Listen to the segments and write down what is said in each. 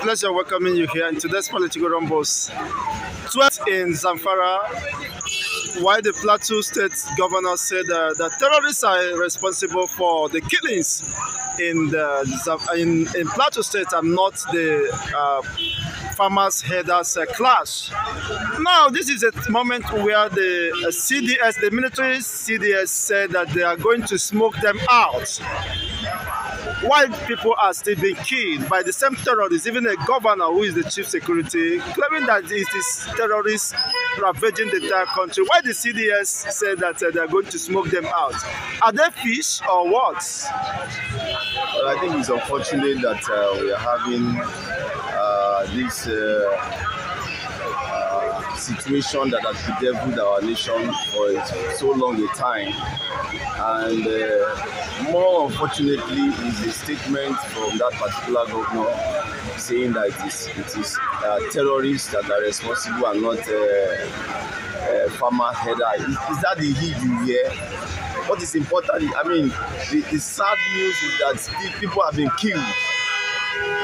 pleasure welcoming you here in today's political rumbles. 12 in Zamfara, while the Plateau State governor said that terrorists are responsible for the killings in Plateau State and not the farmers' headers clash. Now, this is a moment where the CDS, the military CDS, said that they are going to smoke them out. While people are still being killed by the same terrorists, even a governor who is the chief security, claiming that it is terrorists ravaging the entire country. Why the CDS said that they are going to smoke them out? Are they fish or what? Well, I think it's unfortunate that we are having this situation that has bedeviled our nation for so long a time. And more unfortunately is the statement from that particular governor saying that it is terrorists that are responsible and not farmer header. Is that the heed you hear? What is important, I mean, the sad news is that people have been killed.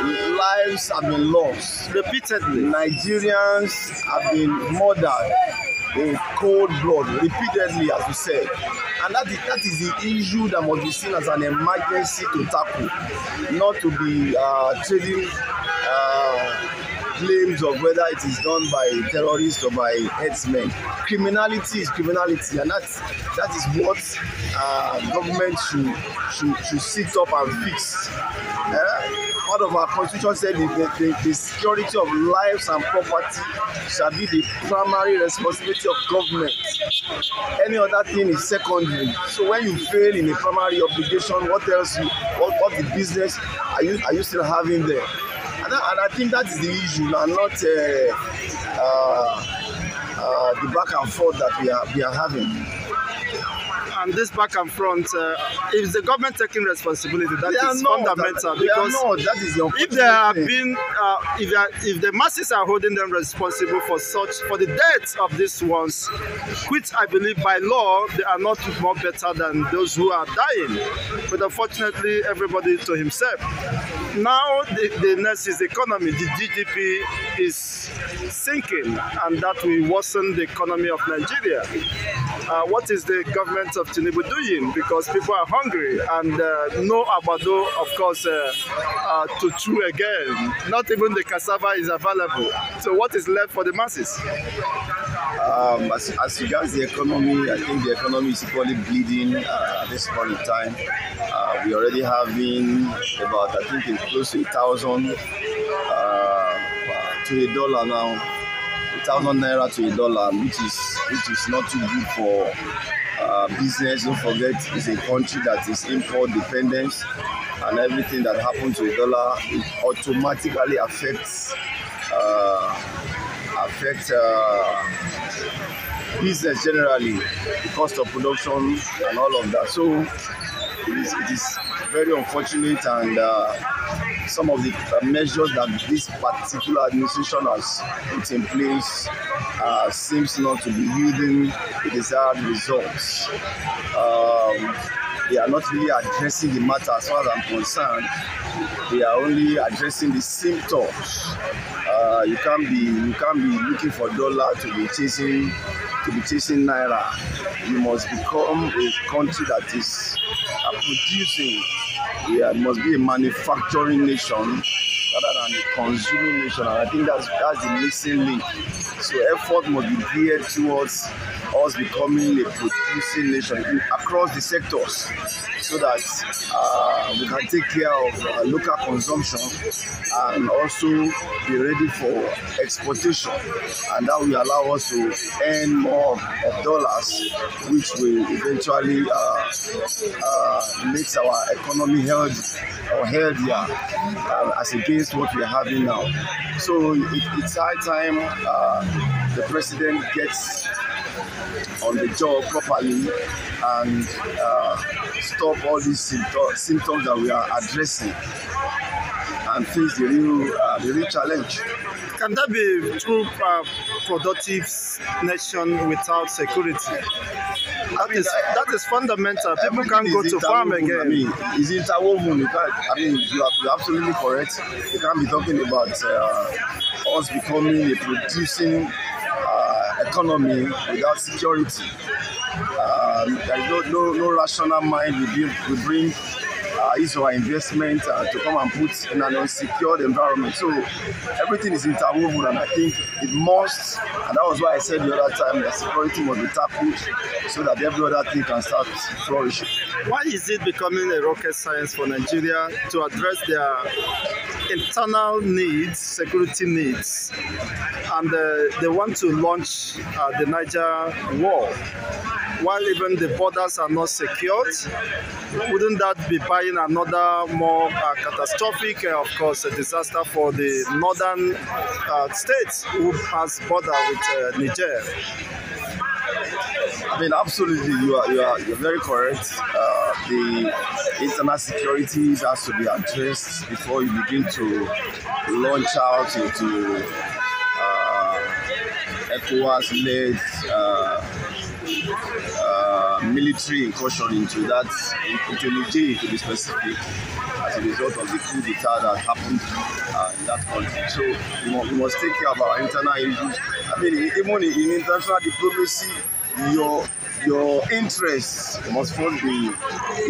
Lives have been lost repeatedly. Nigerians have been murdered in cold blood repeatedly, as you said. And that is the issue that must be seen as an emergency to tackle, not to be trading claims of whether it is done by terrorists or by headsmen. Criminality is criminality, and that is what government should sit up and fix. Part of our constitution said the security of lives and property shall be the primary responsibility of government. Any other thing is secondary. So when you fail in a primary obligation, what else? What the business are you still having there? And I think that is the issue, and not the back and forth that we are having. And this back and front, is the government taking responsibility? That is fundamental, because that is the if there have been, if the masses are holding them responsible for the deaths of these ones, which I believe by law they are not more better than those who are dying. But unfortunately, everybody to himself. Now the next is the economy. The GDP is sinking, and that will worsen the economy of Nigeria. What is the government of Tinubu doing? Because people are hungry, and no abado, of course, to chew again. Not even the cassava is available. So what is left for the masses? As regards the economy, I think the economy is equally bleeding at this point in time. We already having about, I think it's close to 1,000 to a dollar now. 1,000 naira to a dollar, which is not too good for business. Don't forget, it's a country that is import dependent, and everything that happens to a dollar, it automatically affects business generally, the cost of production and all of that. So it is very unfortunate, and some of the measures that this particular administration has put in place seems not to be yielding the desired results. They are not really addressing the matter as far as I'm concerned. They are only addressing the symptoms. You can't be looking for dollar to be chasing naira. You must become a country that is producing. We must be a manufacturing nation rather than a consuming nation, and I think that's the missing link. So effort must be geared towards us becoming a producing nation across the sectors, so that we can take care of local consumption and also be ready for exportation, and that will allow us to earn more of dollars, which will eventually makes our economy healthier as against what we are having now. So it's high time the president gets on the job properly and stop all these symptoms that we are addressing and face the real challenge. Can there be true productive nation without security? That is fundamental. People can't go to farm again. I mean, it's interwoven. You can't, I mean, you're absolutely correct. You can't be talking about us becoming a producing economy without security. There is no rational mind will bring is our investment to come and put in an unsecured environment. So everything is interwoven, and I think it must, and that was why I said the other time that security must be tackled so that every other thing can start flourishing. Why is it becoming a rocket science for Nigeria to address their internal needs, security needs, and they want to launch the Niger war? While even the borders are not secured, wouldn't that be buying another more catastrophic, of course, a disaster for the northern states who has border with Niger? I mean, absolutely, you're very correct. The internal security has to be addressed before you begin to launch out into ECOWAS-led military incursion into Niger, to be specific, as a result of the coup d'etat that happened in that country. So we must take care of our internal issues. I mean, even in international diplomacy, your interests must first be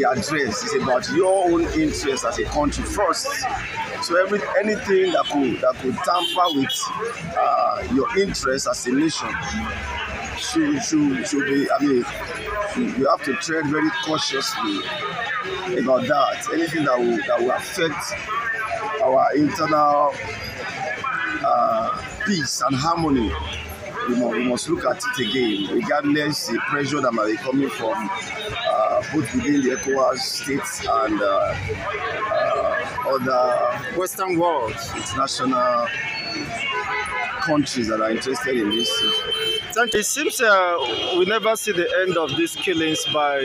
addressed. It's about your own interests as a country first. So anything that could tamper with your interests as a nation should be. I mean, you have to tread very cautiously about that. Anything that will affect our internal peace and harmony, we must look at it again, regardless the pressure that might be coming from both within the ECOWAS states and other Western world, international countries that are interested in this. Thank you. It seems we never see the end of these killings by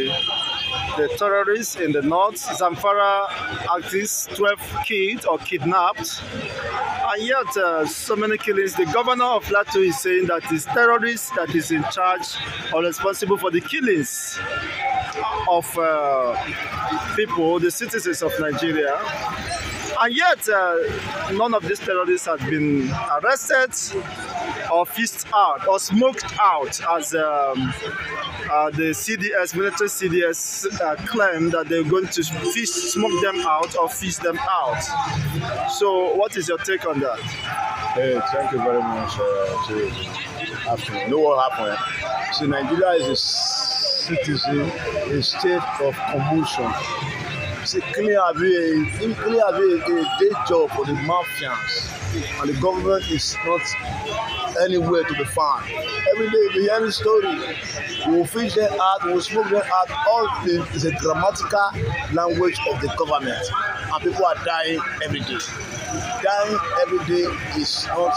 the terrorists in the north. Zamfara activists, 12 killed or kidnapped, and yet so many killings. The governor of Plateau is saying that it's terrorists that is in charge or responsible for the killings of people, the citizens of Nigeria. And yet, none of these terrorists have been arrested or fished out or smoked out, as the CDS, military CDS, claim that they're going to smoke them out or fish them out. So, what is your take on that? Hey, thank you very much. You know what happened? So, Nigeria is a citizen, a state of commotion. It's clearly a day job for the mafians, and the government is not anywhere to be found. Every day we hear a story. We will fish them out, we will smoke them out. All is a grammatical language of the government, and people are dying every day. Dying every day is not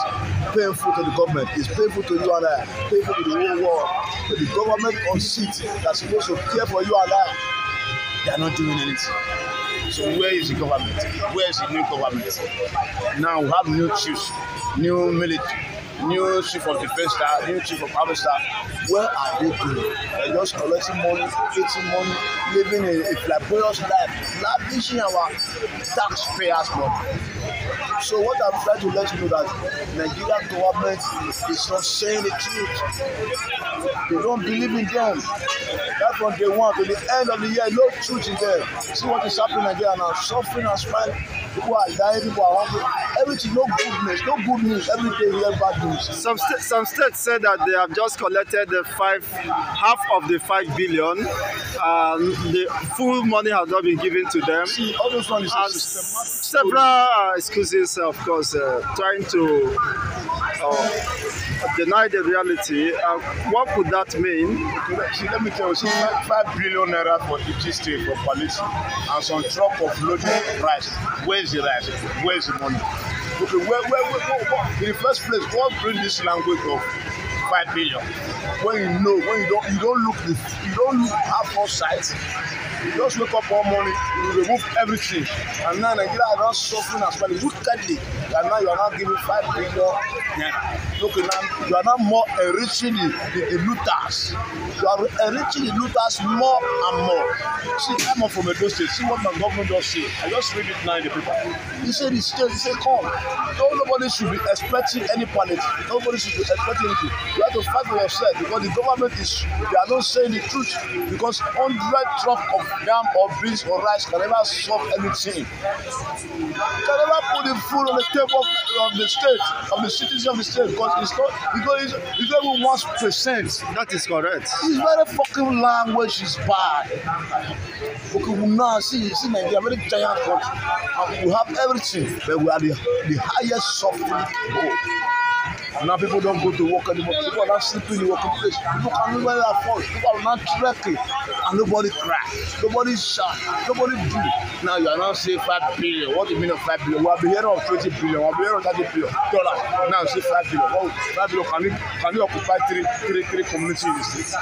painful to the government. It's painful to you and I, painful to the whole world. But the government on seat that's supposed to care for you and I, they are not doing anything. So where is the government? Where is the new government? Now we have new chiefs, new military, new chief of defense staff, new chief of army staff. Where are they doing? They're just collecting money, getting money, living a flamboyant life, lavishing our taxpayers' money. So what I'm trying to let you know that Nigerian government is not saying the truth. They don't believe in them. That's from day one to the end of the year, no truth in them. See what is happening in Nigeria now, suffering and smiling. People are dying, people are hungry. Everything, no good news. Every day we hear bad news. Some states said that they have just collected half of the 5 billion. The full money has not been given to them. See, all those ones is several excuses, of course, trying to deny the reality. What could that mean? See, let me tell you, 5 billion naira for each state for police and some truck of loaded rice. Where's the rice? Where's the money? Okay, where, in the first place, what brings this language of 5 billion? When you don't look at foresight. You just wake up one morning, you remove everything, and now Nigeria are not suffering as well. Wickedly, and now you are now giving 5 billion. Okay, now you are now more enriching the looters. You are enriching the looters more and more. See, I'm from Edo State. See what my government does say. I just read it now in the paper. He said the state, he said, come. Nobody should be expecting any politics. Nobody should be expecting anything. You have to fight for yourself because the government they are not saying the truth. Because 100 trucks of yam or beans or rice can never solve anything. Can never put the food on the table of the state, of the citizens of the state, because it's not even 1%. That is correct. This very fucking language is bad. Okay, we now see Nigeria, very giant country, and we have everything, but we are the highest suffering people. Now people don't go to work anymore. People are not sleeping in the working place. People can nobody afford. People are not trekking, and nobody cry, nobody shout, nobody do. Now you are now saying 5 billion. What do you mean of 5 billion? We have been hearing of 20 billion. We have been hearing of 30 billion dollars. Now say 5 billion. Well, 5 billion can you occupy three communities in the state?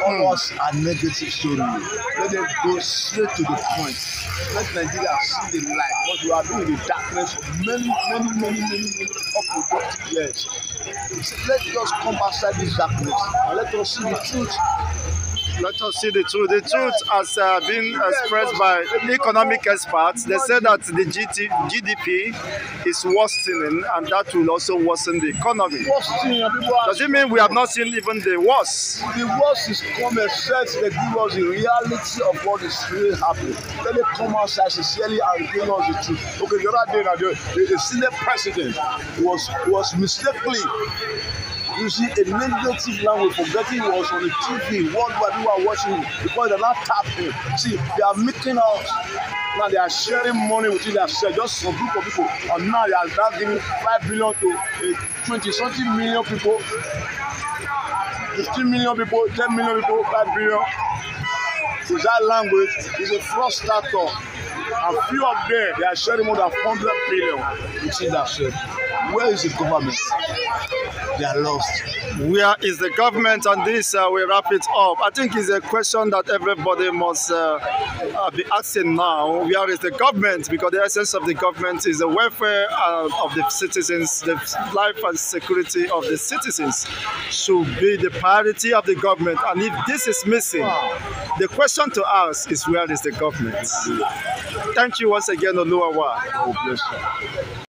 All us are negative story. Let them go straight to the point. Let Nigeria see the light. Because we are doing the darkness for many unproductive years. Let us come outside this darkness and let us see the truth. Let us see the truth. The truth has been expressed by economic experts. They say that the GDP is worsening, and that will also worsen the economy. Does it mean we have not seen even the worst? The worst is come except they give us the reality of what is really happening. Let them come outside sincerely and give us the truth. Okay, the other day, the Senate president was mistakenly using a negative language, forgetting he was on the TV. What people are watching him because they're not tapping. See, they are making out. Now they are sharing money within themselves, just some group of people. And now they are now giving 5 billion to 20-something million people, 15 million people, 10 million people, 5 billion. So that language is a frustrator. And few of them, they are sharing more than 100 billion within themselves. Where is the government? They are lost. Where is the government? And this we wrap it up. I think it's a question that everybody must be asking now. Where is the government? Because the essence of the government is the welfare of the citizens, the life and security of the citizens should be the priority of the government. And if this is missing, the question to ask is where is the government? Thank you once again, Oluwawa. God bless you.